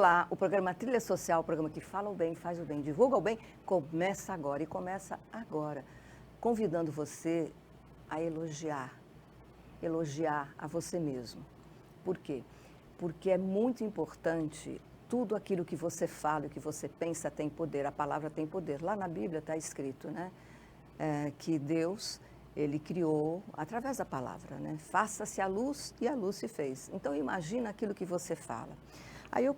Olá, o programa Trilha Social, o programa que fala o bem, faz o bem, divulga o bem, começa agora e começa agora, convidando você a elogiar a você mesmo. Por quê? Porque é muito importante, tudo aquilo que você fala, o que você pensa tem poder, a palavra tem poder. Lá na Bíblia está escrito, né, que Deus, Ele criou através da palavra, né, faça-se a luz e a luz se fez. Então imagina aquilo que você fala. Aí eu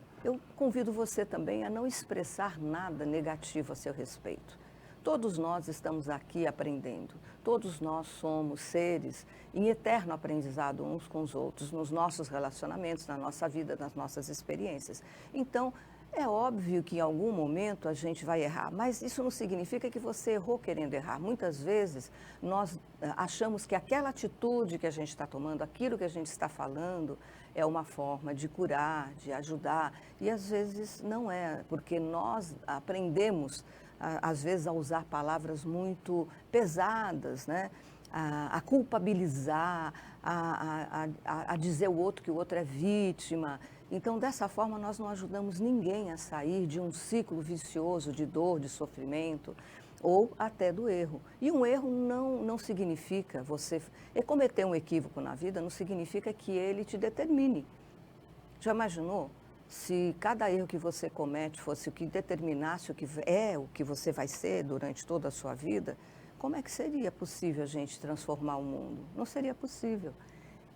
convido você também a não expressar nada negativo a seu respeito. Todos nós estamos aqui aprendendo, todos nós somos seres em eterno aprendizado uns com os outros, nos nossos relacionamentos, na nossa vida, nas nossas experiências. Então, é óbvio que em algum momento a gente vai errar, mas isso não significa que você errou querendo errar. Muitas vezes nós achamos que aquela atitude que a gente está tomando, aquilo que a gente está falando, é uma forma de curar, de ajudar, e às vezes não é, porque nós aprendemos, às vezes, a usar palavras muito pesadas, né? A culpabilizar, a dizer ao outro que o outro é vítima. Então, dessa forma, nós não ajudamos ninguém a sair de um ciclo vicioso de dor, de sofrimento, ou até do erro. E um erro não significa você... cometer um equívoco na vida não significa que ele te determine. Já imaginou? Se cada erro que você comete fosse o que determinasse o que você vai ser durante toda a sua vida, como é que seria possível a gente transformar o mundo? Não seria possível.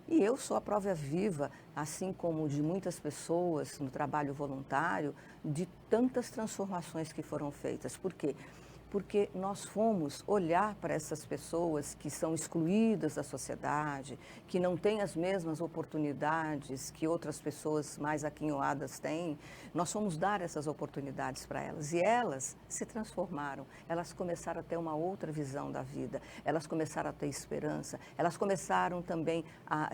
E eu sou a prova viva, assim como de muitas pessoas no trabalho voluntário, de tantas transformações que foram feitas. Por quê? Porque nós fomos olhar para essas pessoas que são excluídas da sociedade, que não têm as mesmas oportunidades que outras pessoas mais aquinhoadas têm. Nós fomos dar essas oportunidades para elas e elas se transformaram. Elas começaram a ter uma outra visão da vida, elas começaram a ter esperança, elas começaram também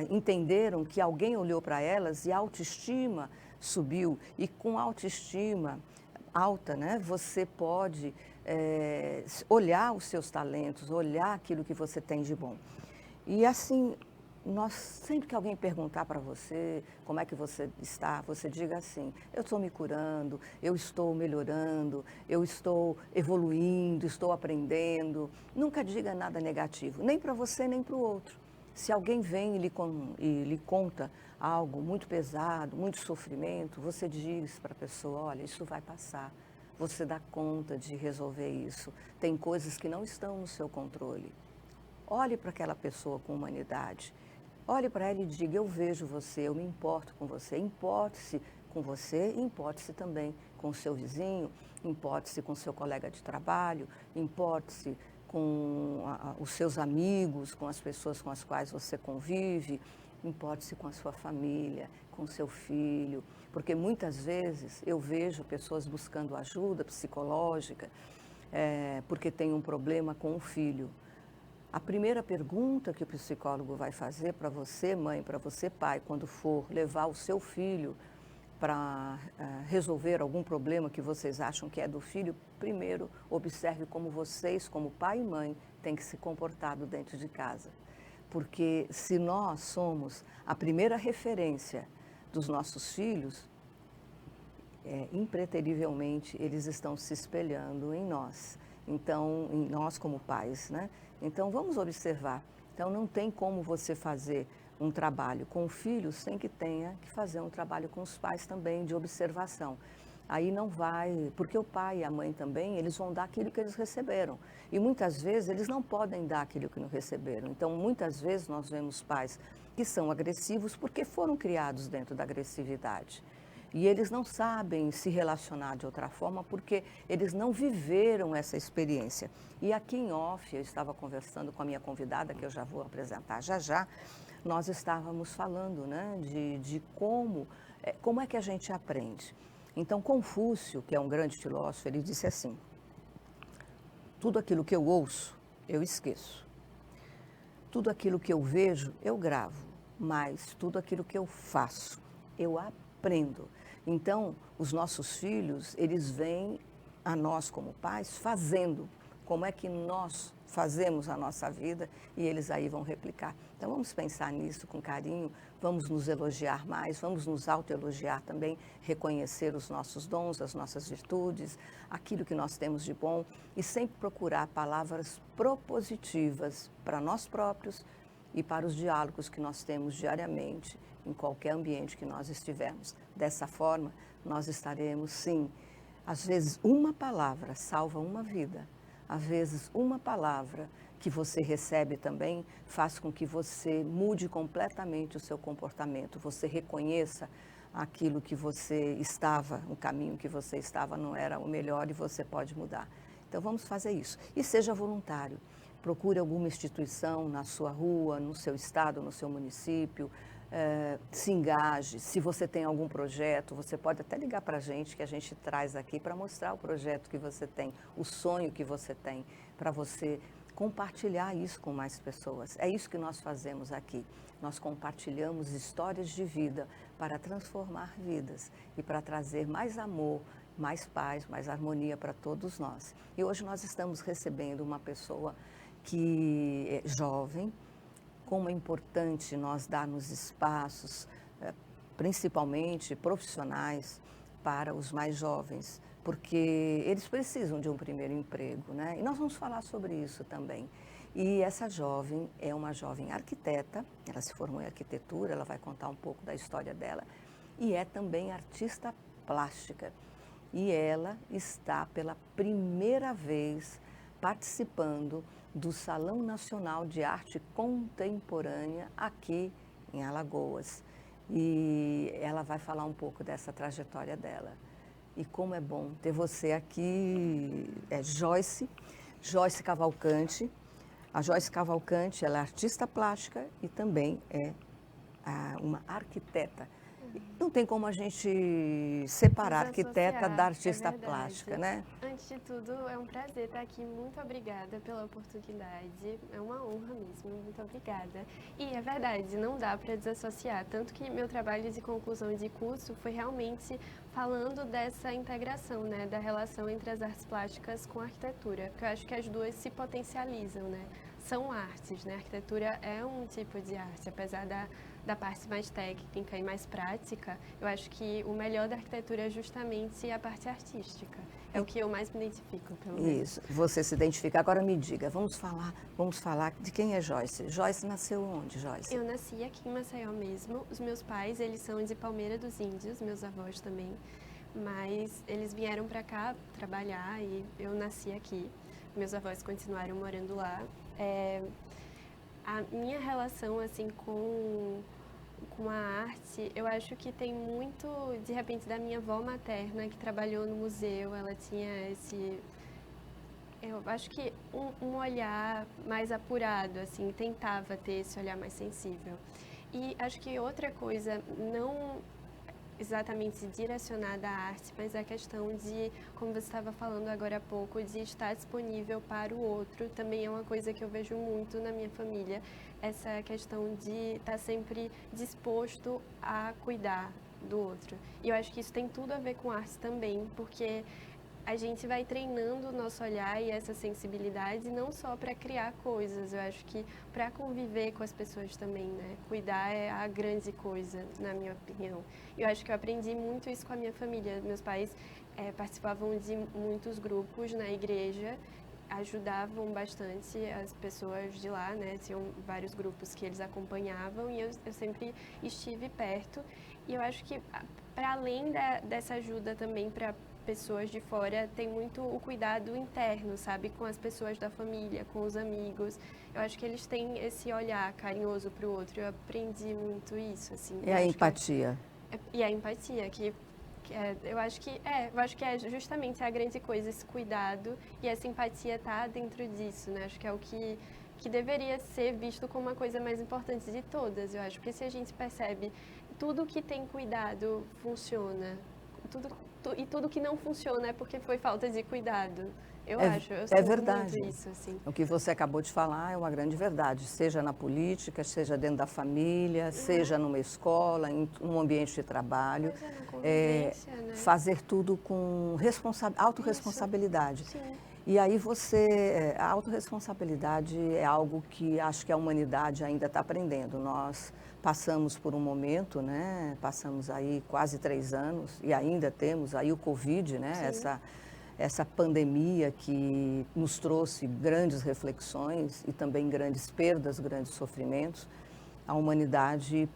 entenderam que alguém olhou para elas e a autoestima subiu. E com autoestima alta, né, você pode olhar os seus talentos, olhar aquilo que você tem de bom. E assim, sempre que alguém perguntar para você como é que você está, você diga assim: eu estou me curando, eu estou melhorando, eu estou evoluindo, estou aprendendo. Nunca diga nada negativo, nem para você, nem para o outro. Se alguém vem e lhe conta algo muito pesado, muito sofrimento, você diz para a pessoa: olha, isso vai passar. Você dá conta de resolver isso. Tem coisas que não estão no seu controle. Olhe para aquela pessoa com humanidade. Olhe para ela e diga: eu vejo você, eu me importo com você. Importe-se com você, importe-se também com o seu vizinho, importe-se com o seu colega de trabalho, importe-se com os seus amigos, com as pessoas com as quais você convive, importe-se com a sua família, com o seu filho, porque muitas vezes eu vejo pessoas buscando ajuda psicológica porque tem um problema com o filho. A primeira pergunta que o psicólogo vai fazer para você, mãe, para você, pai, quando for levar o seu filho para resolver algum problema que vocês acham que é do filho, primeiro observe como vocês, como pai e mãe, têm que se comportar dentro de casa. Porque se nós somos a primeira referência dos nossos filhos, impreterivelmente eles estão se espelhando em nós. Então, em nós como pais, né? Então, vamos observar. Então, não tem como você fazer um trabalho com filhos sem que tenha que fazer um trabalho com os pais também, de observação. Aí não vai, porque o pai e a mãe também, eles vão dar aquilo que eles receberam. E muitas vezes eles não podem dar aquilo que não receberam. Então, muitas vezes nós vemos pais que são agressivos porque foram criados dentro da agressividade. E eles não sabem se relacionar de outra forma porque eles não viveram essa experiência. E aqui em off, eu estava conversando com a minha convidada, que eu já vou apresentar já já, nós estávamos falando, né, de como é que a gente aprende. Então, Confúcio, que é um grande filósofo, ele disse assim: tudo aquilo que eu ouço, eu esqueço. Tudo aquilo que eu vejo, eu gravo. Mas tudo aquilo que eu faço, eu aprendo. Então, os nossos filhos, eles vêm a nós como pais fazendo. Como é que nós fazemos a nossa vida e eles aí vão replicar. Então vamos pensar nisso com carinho, vamos nos elogiar mais, vamos nos autoelogiar também, reconhecer os nossos dons, as nossas virtudes, aquilo que nós temos de bom e sempre procurar palavras propositivas para nós próprios e para os diálogos que nós temos diariamente em qualquer ambiente que nós estivermos. Dessa forma, nós estaremos, sim, às vezes uma palavra salva uma vida, às vezes uma palavra que você recebe também faz com que você mude completamente o seu comportamento, você reconheça aquilo que você estava, o caminho que você estava não era o melhor e você pode mudar. Então vamos fazer isso. E seja voluntário. Procure alguma instituição na sua rua, no seu estado, no seu município, se engaje. Se você tem algum projeto, você pode até ligar para a gente, que a gente traz aqui para mostrar o projeto que você tem, o sonho que você tem, para você compartilhar isso com mais pessoas. É isso que nós fazemos aqui. Nós compartilhamos histórias de vida para transformar vidas e para trazer mais amor, mais paz, mais harmonia para todos nós. E hoje nós estamos recebendo uma pessoa que é jovem. Como é importante nós darmos espaços, principalmente profissionais, para os mais jovens, porque eles precisam de um primeiro emprego, né? E nós vamos falar sobre isso também. E essa jovem é uma jovem arquiteta, ela se formou em arquitetura, ela vai contar um pouco da história dela, e é também artista plástica. E ela está pela primeira vez participando do Salão Nacional de Arte Contemporânea aqui em Alagoas. E ela vai falar um pouco dessa trajetória dela. E como é bom ter você aqui, Joyce Cavalcante. A Joyce Cavalcante, ela é artista plástica e também é uma arquiteta. Não tem como a gente separar a arquiteta da artista plástica, né? Antes de tudo, é um prazer estar aqui. Muito obrigada pela oportunidade. É uma honra mesmo. Muito obrigada. E é verdade, não dá para desassociar. Tanto que meu trabalho de conclusão de curso foi realmente falando dessa integração, né? Da relação entre as artes plásticas com a arquitetura. Porque eu acho que as duas se potencializam, né? São artes, né? A arquitetura é um tipo de arte, apesar da parte mais técnica e mais prática, eu acho que o melhor da arquitetura é justamente a parte artística. É o que eu mais me identifico, pelo menos. Isso, você se identifica. Agora me diga, vamos falar de quem é Joyce. Joyce nasceu onde, Joyce? Eu nasci aqui em Maceió mesmo. Os meus pais, eles são de Palmeira dos Índios, meus avós também. Mas eles vieram para cá trabalhar e eu nasci aqui. Meus avós continuaram morando lá. A minha relação, assim, com a arte, eu acho que tem muito, de repente, da minha avó materna, que trabalhou no museu. Ela tinha eu acho que um olhar mais apurado, assim, tentava ter esse olhar mais sensível. E acho que outra coisa, não exatamente direcionada à arte, mas a questão de, como você estava falando agora há pouco, de estar disponível para o outro, também é uma coisa que eu vejo muito na minha família, essa questão de estar sempre disposto a cuidar do outro. E eu acho que isso tem tudo a ver com arte também, porque a gente vai treinando o nosso olhar e essa sensibilidade não só para criar coisas, eu acho que para conviver com as pessoas também, né? Cuidar é a grande coisa, na minha opinião. Eu acho que eu aprendi muito isso com a minha família. Meus pais participavam de muitos grupos na igreja, ajudavam bastante as pessoas de lá, né? Tinham vários grupos que eles acompanhavam e eu sempre estive perto. E eu acho que, para além dessa ajuda também para pessoas de fora, tem muito o cuidado interno, sabe? Com as pessoas da família, com os amigos. Eu acho que eles têm esse olhar carinhoso para o outro. Eu aprendi muito isso, assim. E a empatia? E a empatia, eu acho que é justamente a grande coisa, esse cuidado, e essa empatia tá dentro disso, né? Acho que é o que deveria ser visto como uma coisa mais importante de todas, eu acho. Porque se a gente percebe tudo que tem cuidado funciona, tudo que não funciona é porque foi falta de cuidado. Eu sinto verdade. Muito isso, assim. O que você acabou de falar é uma grande verdade, seja na política, seja dentro da família, seja numa escola, num ambiente de trabalho. Pois na convivência, né? Fazer tudo com autorresponsabilidade. Sim. E aí a autorresponsabilidade é algo que acho que a humanidade ainda está aprendendo. Nós passamos por um momento, né? Passamos aí quase 3 anos e ainda temos aí o Covid, né? Essa pandemia que nos trouxe grandes reflexões e também grandes perdas, grandes sofrimentos. A humanidade,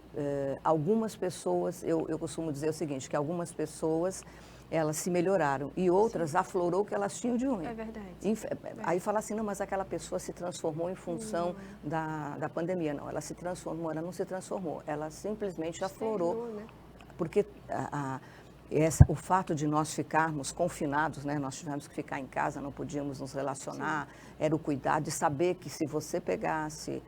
algumas pessoas, eu costumo dizer o seguinte, que algumas pessoas, elas se melhoraram e outras aflorou o que elas tinham de ruim. É verdade. Aí fala assim, não, mas aquela pessoa se transformou em função da pandemia. Não, ela se transformou, ela não se transformou, ela simplesmente aflorou. Né? Porque o fato de nós ficarmos confinados, né, nós tivemos que ficar em casa, não podíamos nos relacionar, era o cuidado de saber que se você pegasse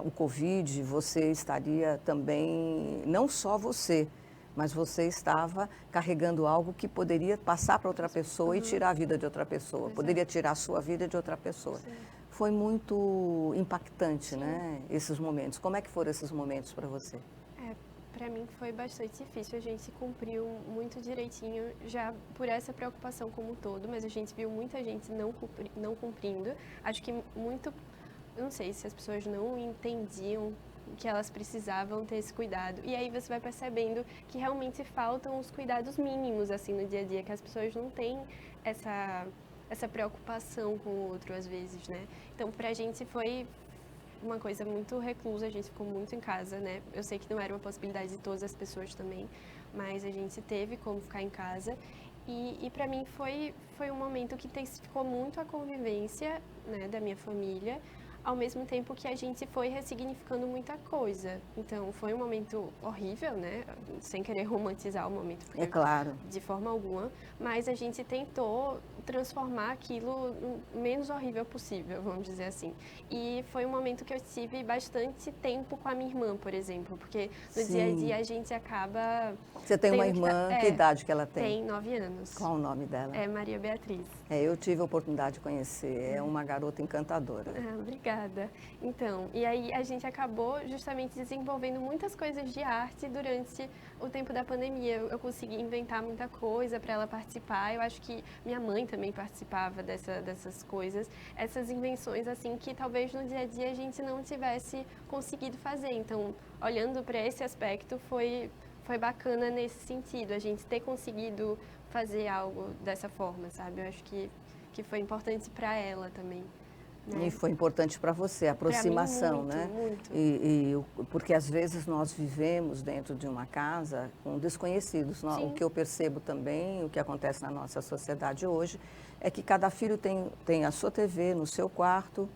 o Covid, você estaria também, não só você, mas você estava carregando algo que poderia passar para outra pessoa e tirar a vida de outra pessoa, poderia tirar a sua vida de outra pessoa. Sim. Foi muito impactante, né, esses momentos. Como é que foram esses momentos para você? Para mim foi bastante difícil, a gente cumpriu muito direitinho já por essa preocupação como um todo, mas a gente viu muita gente não cumprindo. Acho que muito, eu não sei se as pessoas não entendiam que elas precisavam ter esse cuidado. E aí você vai percebendo que realmente faltam os cuidados mínimos assim no dia a dia, que as pessoas não têm essa preocupação com o outro às vezes, né? Então pra gente foi uma coisa muito reclusa, a gente ficou muito em casa, né? Eu sei que não era uma possibilidade de todas as pessoas também, mas a gente teve como ficar em casa. E para mim foi um momento que intensificou muito a convivência, né, da minha família, ao mesmo tempo que a gente foi ressignificando muita coisa. Então, foi um momento horrível, né? Sem querer romantizar o momento. É claro. De forma alguma. Mas a gente tentou transformar aquilo no menos horrível possível, vamos dizer assim. E foi um momento que eu tive bastante tempo com a minha irmã, por exemplo. Porque no dia a dia a gente acaba... Você tem uma irmã, que idade que ela tem? Tem 9 anos. Qual o nome dela? É Maria Beatriz. Eu tive a oportunidade de conhecer, é uma garota encantadora. Obrigada. Então, e aí a gente acabou justamente desenvolvendo muitas coisas de arte durante o tempo da pandemia. Eu consegui inventar muita coisa para ela participar. Eu acho que minha mãe também participava dessas coisas. Essas invenções, assim, que talvez no dia a dia a gente não tivesse conseguido fazer. Então, olhando para esse aspecto, foi bacana nesse sentido, a gente ter conseguido fazer algo dessa forma, sabe? Eu acho que foi importante para ela também. Né? E foi importante para você, a aproximação, muito, né? Muito. Porque às vezes nós vivemos dentro de uma casa com desconhecidos. O que eu percebo também, o que acontece na nossa sociedade hoje, é que cada filho tem a sua TV no seu quarto,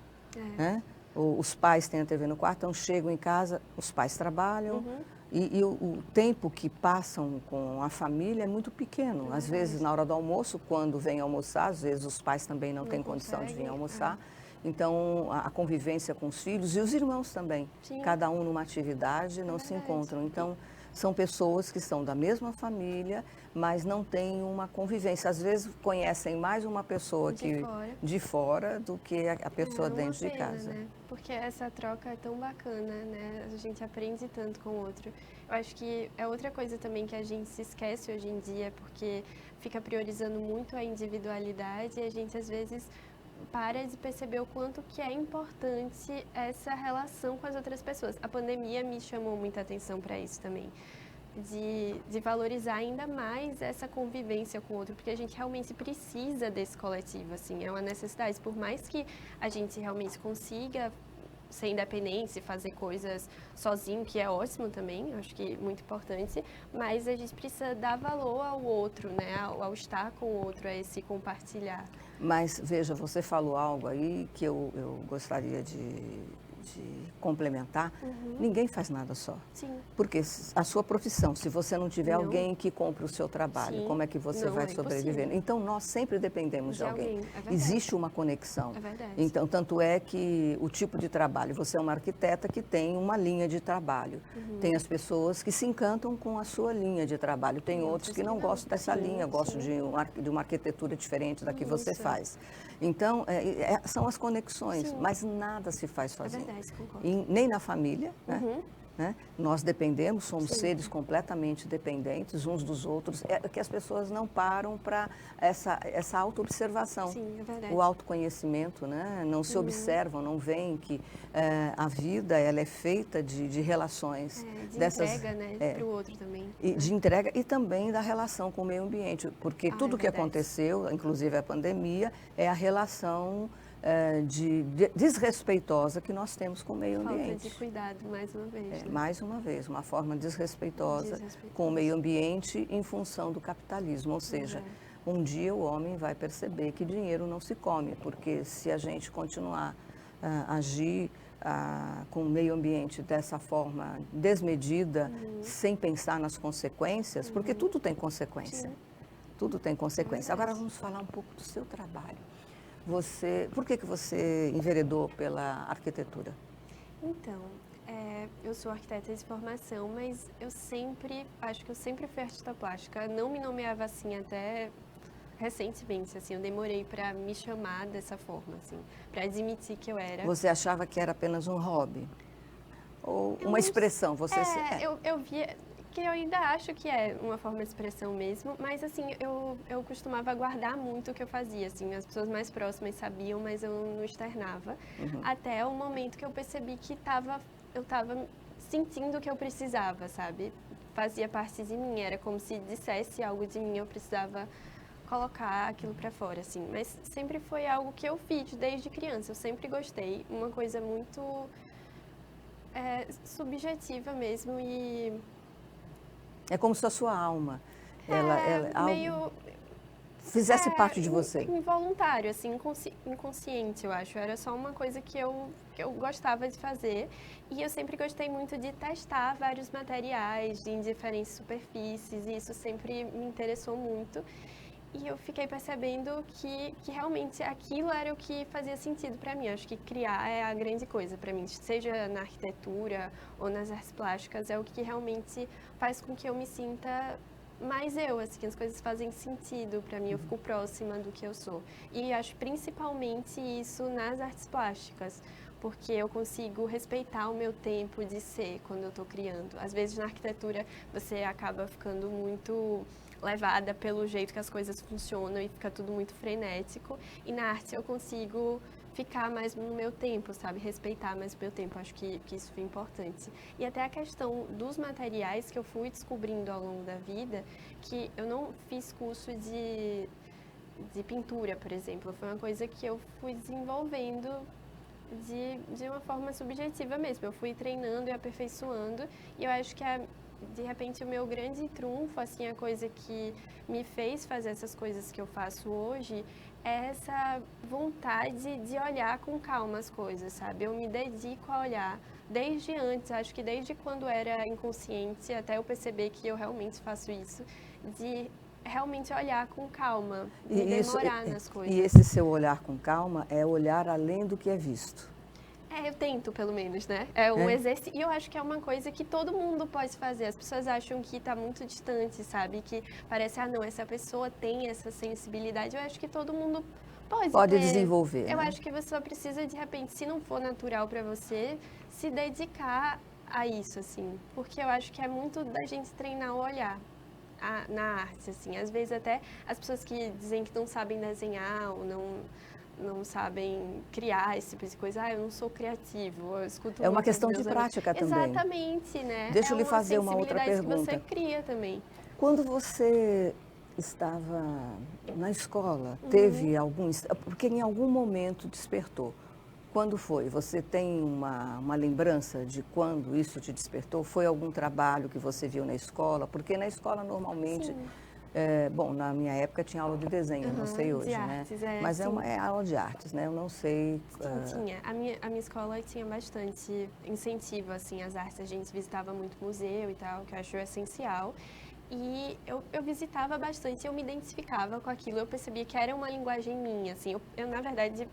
né? Os pais têm a TV no quarto, então chegam em casa, os pais trabalham. E o tempo que passam com a família é muito pequeno. Às vezes, na hora do almoço, quando vem almoçar, às vezes os pais também não têm condição de vir almoçar. Então, a convivência com os filhos e os irmãos também. Cada um numa atividade, não se encontram. Então, são pessoas que são da mesma família, mas não têm uma convivência. Às vezes, conhecem mais uma pessoa de fora do que a pessoa dentro de casa. Né? Porque essa troca é tão bacana, né? A gente aprende tanto com o outro. Eu acho que é outra coisa também que a gente se esquece hoje em dia, porque fica priorizando muito a individualidade e a gente, às vezes, para de perceber o quanto que é importante essa relação com as outras pessoas. A pandemia me chamou muita atenção para isso também, de valorizar ainda mais essa convivência com o outro, porque a gente realmente precisa desse coletivo, assim, é uma necessidade. Por mais que a gente realmente consiga ser independente, fazer coisas sozinho, que é ótimo também, acho que muito importante, mas a gente precisa dar valor ao outro, né, ao estar com o outro, a esse compartilhar. Mas, veja, você falou algo aí que eu gostaria de complementar. Ninguém faz nada só. Porque a sua profissão, se você não tiver alguém que compre o seu trabalho, como é que você vai sobreviver? Então, nós sempre dependemos de alguém. Existe uma conexão. Então, tanto é que o tipo de trabalho, você é uma arquiteta que tem uma linha de trabalho. Tem as pessoas que se encantam com a sua linha de trabalho. Tem outros que não gostam dessa linha, gostam de uma arquitetura diferente da que você faz. Então, são as conexões, mas nada se faz sozinho. verdade, concordo. Nem na família, né? Nós dependemos, somos seres completamente dependentes uns dos outros. É que as pessoas não param para essa autoobservação. Sim, é verdade. O autoconhecimento, né? Não se observam, não veem que a vida ela é feita de relações. De entrega, né? Para o outro também. E de entrega e também da relação com o meio ambiente. Porque tudo que aconteceu, inclusive a pandemia, é a relação desrespeitosa que nós temos com o meio ambiente. Falta de cuidado, mais uma vez. Né? Mais uma vez, uma forma desrespeitosa com o meio ambiente em função do capitalismo. Ou seja, um dia o homem vai perceber que dinheiro não se come, porque se a gente continuar a agir com o meio ambiente dessa forma desmedida, sem pensar nas consequências, porque tudo tem consequência. Tudo tem consequência. Agora vamos falar um pouco do seu trabalho. Por que você enveredou pela arquitetura? Então, eu sou arquiteta de formação, mas acho que eu sempre fui artista plástica. Não me nomeava assim até recentemente, assim, eu demorei para me chamar dessa forma, assim, para admitir que eu era. Você achava que era apenas um hobby? Ou uma expressão? Eu via que eu ainda acho que é uma forma de expressão mesmo, mas assim, eu costumava guardar muito o que eu fazia, assim, as pessoas mais próximas sabiam, mas eu não externava, até o momento que eu percebi que eu estava sentindo que eu precisava, sabe? Fazia parte de mim, era como se dissesse algo de mim, eu precisava colocar aquilo para fora, assim, mas sempre foi algo que eu fiz desde criança, eu sempre gostei, uma coisa muito subjetiva mesmo e... É como se a sua alma, meio... fizesse parte de você. Involuntário, assim, inconsciente, eu acho. Era só uma coisa que eu gostava de fazer. E eu sempre gostei muito de testar vários materiais em diferentes superfícies. E isso sempre me interessou muito. E eu fiquei percebendo que realmente aquilo era o que fazia sentido para mim. Eu acho que criar é a grande coisa para mim. Seja na arquitetura ou nas artes plásticas, é o que realmente faz com que eu me sinta mais eu, assim, as coisas fazem sentido para mim, eu fico próxima do que eu sou. E acho principalmente isso nas artes plásticas, porque eu consigo respeitar o meu tempo de ser quando eu estou criando. Às vezes na arquitetura você acaba ficando muito levada pelo jeito que as coisas funcionam e fica tudo muito frenético. E na arte eu consigo ficar mais no meu tempo, sabe? Respeitar mais o meu tempo. Acho que isso foi importante. E até a questão dos materiais que eu fui descobrindo ao longo da vida, que eu não fiz curso de pintura, por exemplo. Foi uma coisa que eu fui desenvolvendo de uma forma subjetiva mesmo. Eu fui treinando e aperfeiçoando. E eu acho que de repente o meu grande trunfo, assim, a coisa que me fez fazer essas coisas que eu faço hoje é essa vontade de olhar com calma as coisas, sabe? Eu me dedico a olhar desde antes, acho que desde quando era inconsciente, até eu perceber que eu realmente faço isso, de realmente olhar com calma, de demorar nas coisas. E esse seu olhar com calma é olhar além do que é visto. Eu tento, pelo menos, né? É um exercício. E eu acho que é uma coisa que todo mundo pode fazer. As pessoas acham que está muito distante, sabe? Que parece, não, essa pessoa tem essa sensibilidade. Eu acho que todo mundo pode desenvolver. Eu acho que você só precisa, de repente, se não for natural para você, se dedicar a isso, assim. Porque eu acho que é muito da gente treinar o olhar na arte, assim. Às vezes até as pessoas que dizem que não sabem desenhar ou não sabem criar esse tipo de coisa. Eu não sou criativo, eu escuto É uma questão de prática também. Exatamente, né? Deixa eu lhe fazer uma outra pergunta. Que você cria também. Quando você estava na escola, teve porque em algum momento despertou. Quando foi? Você tem uma lembrança de quando isso te despertou? Foi algum trabalho que você viu na escola? Porque na escola normalmente... Sim. Na minha época tinha aula de desenho, não sei hoje, de artes, né? Mas é aula de artes, né? Eu não sei... Sim, tinha. A minha escola tinha bastante incentivo, assim, às artes. A gente visitava muito museu e tal, que eu acho essencial. E eu visitava bastante, eu me identificava com aquilo, eu percebia que era uma linguagem minha, assim. Eu na verdade,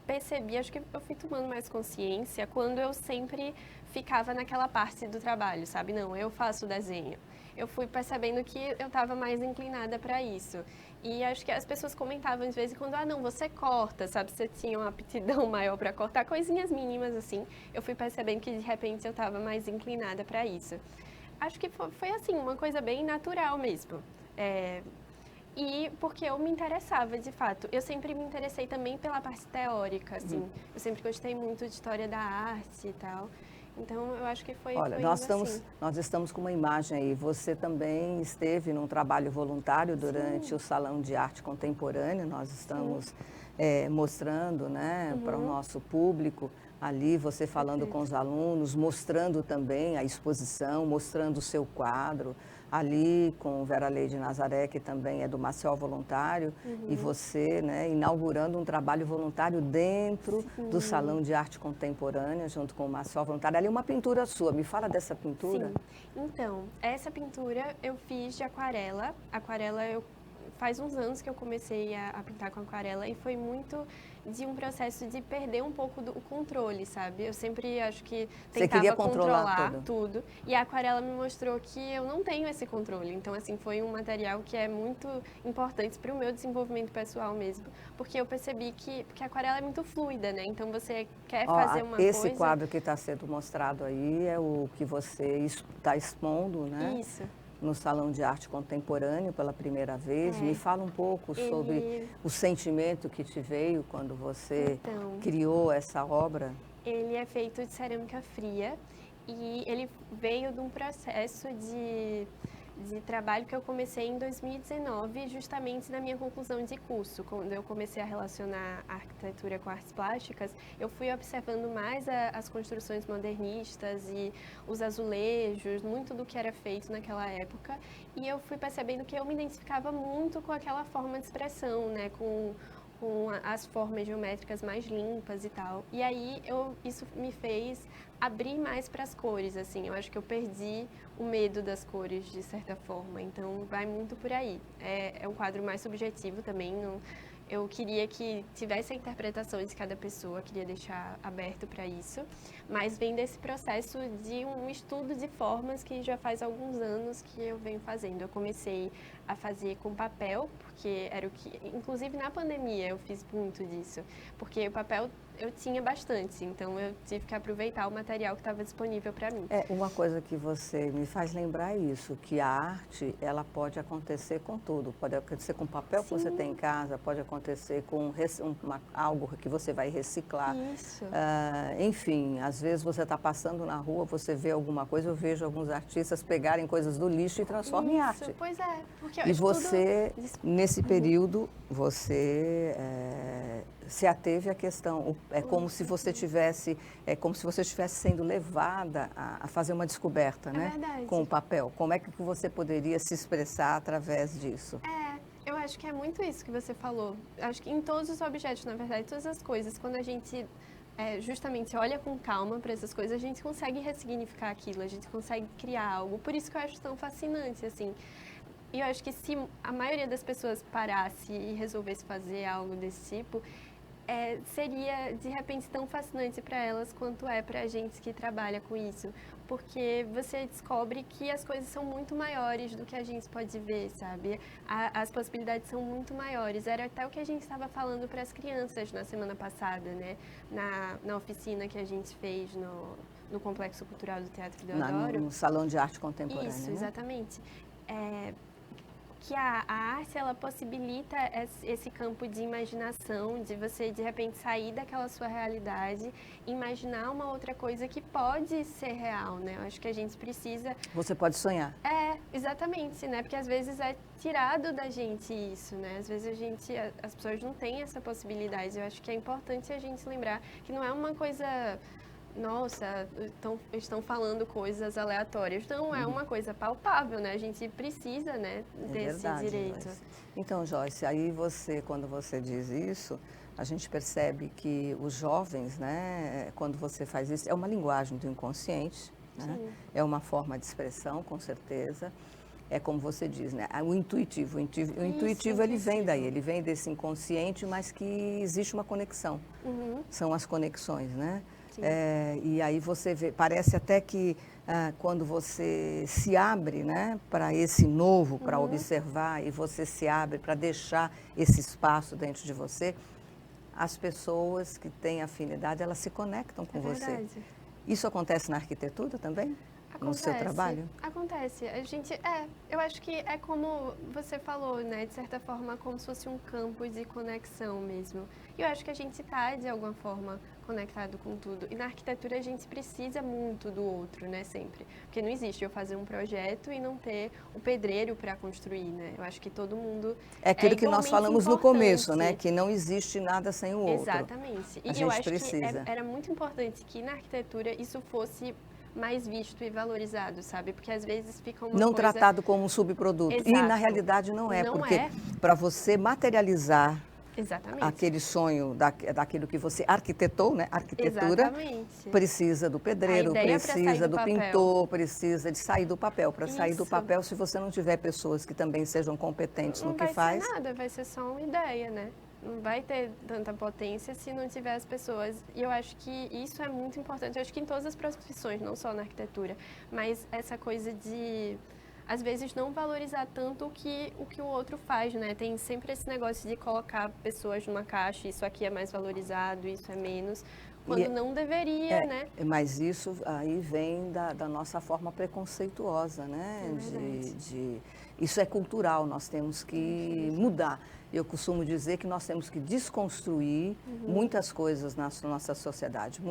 percebi, acho que eu fui tomando mais consciência quando eu sempre ficava naquela parte do trabalho, sabe? Não, eu faço desenho. Eu fui percebendo que eu estava mais inclinada para isso. E acho que as pessoas comentavam de vez em quando, ah, não, você corta, sabe? Você tinha uma aptidão maior para cortar, coisinhas mínimas assim. Eu fui percebendo que de repente eu estava mais inclinada para isso. Acho que foi assim, uma coisa bem natural mesmo. E porque eu me interessava, de fato. Eu sempre me interessei também pela parte teórica, assim. Eu sempre gostei muito de história da arte e tal. Então, eu acho que Olha, foi assim. nós estamos com uma imagem aí. Você também esteve num trabalho voluntário durante o Salão de Arte Contemporânea. Nós estamos mostrando, né, para o nosso público ali, você falando com os alunos, mostrando também a exposição, mostrando o seu quadro, ali com Vera Leide Nazaré, que também é do Maceió Voluntário, e você, né, inaugurando um trabalho voluntário dentro do Salão de Arte Contemporânea, junto com o Maceió Voluntário. Ali uma pintura sua, me fala dessa pintura. Sim, então, essa pintura eu fiz de aquarela. Faz uns anos que eu comecei a pintar com aquarela e foi muito de um processo de perder um pouco do controle, sabe? Eu sempre acho que tentava controlar tudo. E a aquarela me mostrou que eu não tenho esse controle. Então, assim, foi um material que é muito importante para o meu desenvolvimento pessoal mesmo. Porque eu percebi que a aquarela é muito fluida, né? Então, você quer fazer uma coisa... Esse quadro que está sendo mostrado aí é o que você está expondo, né? Isso. No Salão de Arte Contemporâneo pela primeira vez. Me fala um pouco sobre o sentimento que te veio quando você criou essa obra. Ele é feito de cerâmica fria e ele veio de um processo de trabalho que eu comecei em 2019, justamente na minha conclusão de curso. Quando eu comecei a relacionar a arquitetura com artes plásticas, eu fui observando mais as construções modernistas e os azulejos, muito do que era feito naquela época, e eu fui percebendo que eu me identificava muito com aquela forma de expressão, né, com as formas geométricas mais limpas e tal. E aí isso me fez abrir mais para as cores, assim. Eu acho que eu perdi o medo das cores, de certa forma. Então, vai muito por aí. É um quadro mais subjetivo também. Eu queria que tivesse a interpretação de cada pessoa, queria deixar aberto para isso. Mas vem desse processo de um estudo de formas que já faz alguns anos que eu venho fazendo. Eu comecei a fazer com papel, porque era o que... Inclusive, na pandemia, eu fiz muito disso. Porque o papel eu tinha bastante, então eu tive que aproveitar o material que estava disponível para mim. Uma coisa que você me faz lembrar isso, que a arte, ela pode acontecer com tudo. Pode acontecer com o papel que você tem em casa, pode acontecer com algo que você vai reciclar. Isso. Enfim, às vezes você está passando na rua, você vê alguma coisa, eu vejo alguns artistas pegarem coisas do lixo e transformam em arte. Pois é. Porque E você, nesse período, você se ateve à questão. É como se você estivesse sendo levada a fazer uma descoberta, né? Verdade. Com o papel. Como é que você poderia se expressar através disso? Eu acho que é muito isso que você falou. Acho que em todos os objetos, na verdade, todas as coisas, quando a gente justamente olha com calma para essas coisas, a gente consegue ressignificar aquilo, a gente consegue criar algo. Por isso que eu acho tão fascinante, assim. E eu acho que se a maioria das pessoas parasse e resolvesse fazer algo desse tipo, seria de repente tão fascinante para elas quanto é para a gente que trabalha com isso, porque você descobre que as coisas são muito maiores do que a gente pode ver, sabe? As possibilidades são muito maiores. Era até o que a gente estava falando para as crianças na semana passada, né? Na oficina que a gente fez no Complexo Cultural do Teatro Deodoro. No Salão de Arte Contemporânea. Isso, né? Exatamente. Que a arte, ela possibilita esse campo de imaginação, de você, de repente, sair daquela sua realidade e imaginar uma outra coisa que pode ser real, né? Eu acho que a gente precisa... Você pode sonhar. Exatamente, né? Porque às vezes é tirado da gente isso, né? Às vezes as pessoas não têm essa possibilidade. Eu acho que é importante a gente lembrar que não é uma coisa... Nossa, estão falando coisas aleatórias. Não, é uma coisa palpável, né? A gente precisa, né, desse direito. Joyce. Então, Joyce, aí quando você diz isso, a gente percebe que os jovens, né, quando você faz isso, é uma linguagem do inconsciente, né? É uma forma de expressão, com certeza. é como você diz, né? O intuitivo. O intuitivo ele vem daí, ele vem desse inconsciente, mas que existe uma conexão. São as conexões, né? E aí você vê, parece até que quando você se abre, né, para esse novo, para observar, e você se abre para deixar esse espaço dentro de você, as pessoas que têm afinidade, elas se conectam com você. Isso acontece na arquitetura também? No seu trabalho? Acontece. Eu acho que é como você falou, né? De certa forma, como se fosse um campus de conexão mesmo. E eu acho que a gente está, de alguma forma, conectado com tudo. E na arquitetura a gente precisa muito do outro, né? Sempre. Porque não existe eu fazer um projeto e não ter o pedreiro para construir, né? Eu acho que todo mundo é aquilo que nós falamos no começo, né? Que não existe nada sem o outro. Exatamente. E eu acho que era muito importante que na arquitetura isso fosse mais visto e valorizado, sabe? Porque às vezes fica uma não coisa... tratado como um subproduto. Exato. E na realidade não é, porque para você materializar aquele sonho daquilo que você arquitetou, né? Arquitetura precisa do pedreiro, precisa do pintor, precisa de sair do papel. Para sair do papel, se você não tiver pessoas que também sejam competentes no que faz... Não vai ser nada, vai ser só uma ideia, né? Não vai ter tanta potência se não tiver as pessoas. E eu acho que isso é muito importante. Eu acho que em todas as profissões, não só na arquitetura, mas essa coisa de, às vezes, não valorizar tanto o que o outro faz, né? Tem sempre esse negócio de colocar pessoas numa caixa, isso aqui é mais valorizado, isso é menos, quando não deveria, né? Mas isso aí vem da nossa forma preconceituosa, né? Isso é cultural, nós temos que mudar. Eu costumo dizer que nós temos que desconstruir muitas coisas na nossa sociedade,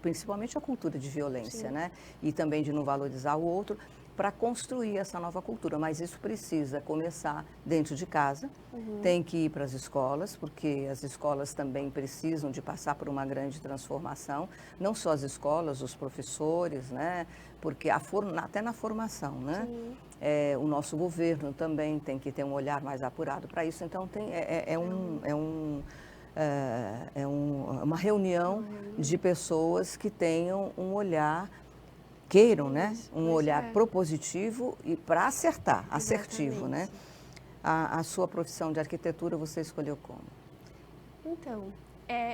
principalmente a cultura de violência, né? E também de não valorizar o outro, para construir essa nova cultura. Mas isso precisa começar dentro de casa, tem que ir para as escolas, porque as escolas também precisam de passar por uma grande transformação, não só as escolas, os professores, né? Porque até na formação, né? O nosso governo também tem que ter um olhar mais apurado para isso. Então, uma reunião de pessoas que tenham um olhar, queiram, né? Um olhar propositivo e para acertar, assertivo, né? A sua profissão de arquitetura você escolheu como? Então,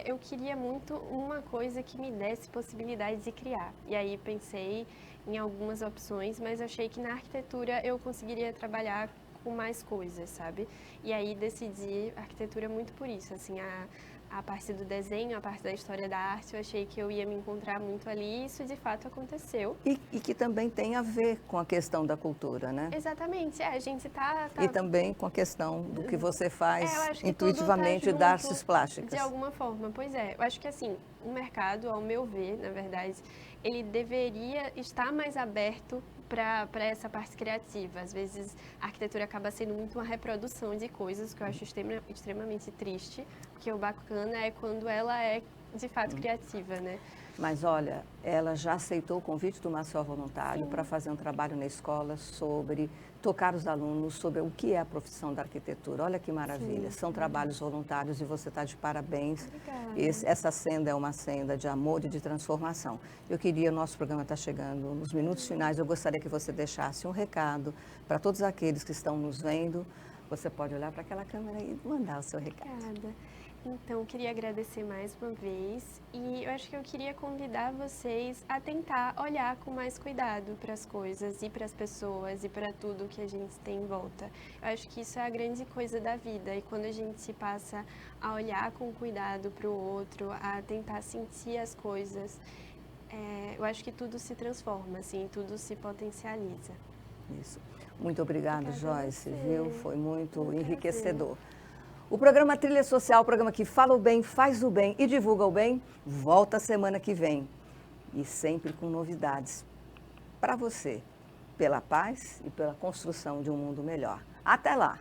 eu queria muito uma coisa que me desse possibilidade de criar. E aí pensei em algumas opções, mas achei que na arquitetura eu conseguiria trabalhar com mais coisas, sabe? E aí decidi arquitetura muito por isso, assim, a parte do desenho, a parte da história da arte, eu achei que eu ia me encontrar muito ali e isso de fato aconteceu. E que também tem a ver com a questão da cultura, né? Exatamente, a gente tá... E também com a questão do que você faz intuitivamente das artes plásticas. De alguma forma, pois é. Eu acho que assim, o mercado, ao meu ver, na verdade, ele deveria estar mais aberto para essa parte criativa. Às vezes, a arquitetura acaba sendo muito uma reprodução de coisas, que eu acho extremamente triste, porque o bacana é quando ela é, de fato, criativa, né? Mas, olha, ela já aceitou o convite do Maceió Voluntário para fazer um trabalho na escola sobre tocar os alunos sobre o que é a profissão da arquitetura. Olha que maravilha. São trabalhos voluntários e você está de parabéns. Essa senda é uma senda de amor e de transformação. Nosso programa está chegando nos minutos finais, eu gostaria que você deixasse um recado para todos aqueles que estão nos vendo. Você pode olhar para aquela câmera e mandar o seu recado. Obrigada. Então, eu queria agradecer mais uma vez e eu acho que eu queria convidar vocês a tentar olhar com mais cuidado para as coisas e para as pessoas e para tudo que a gente tem em volta. Eu acho que isso é a grande coisa da vida e quando a gente passa a olhar com cuidado para o outro, a tentar sentir as coisas, eu acho que tudo se transforma, assim, tudo se potencializa. Isso. Muito obrigada, Joyce, viu? Foi muito enriquecedor. O programa Trilha Social, o programa que fala o bem, faz o bem e divulga o bem, volta semana que vem. E sempre com novidades para você, pela paz e pela construção de um mundo melhor. Até lá!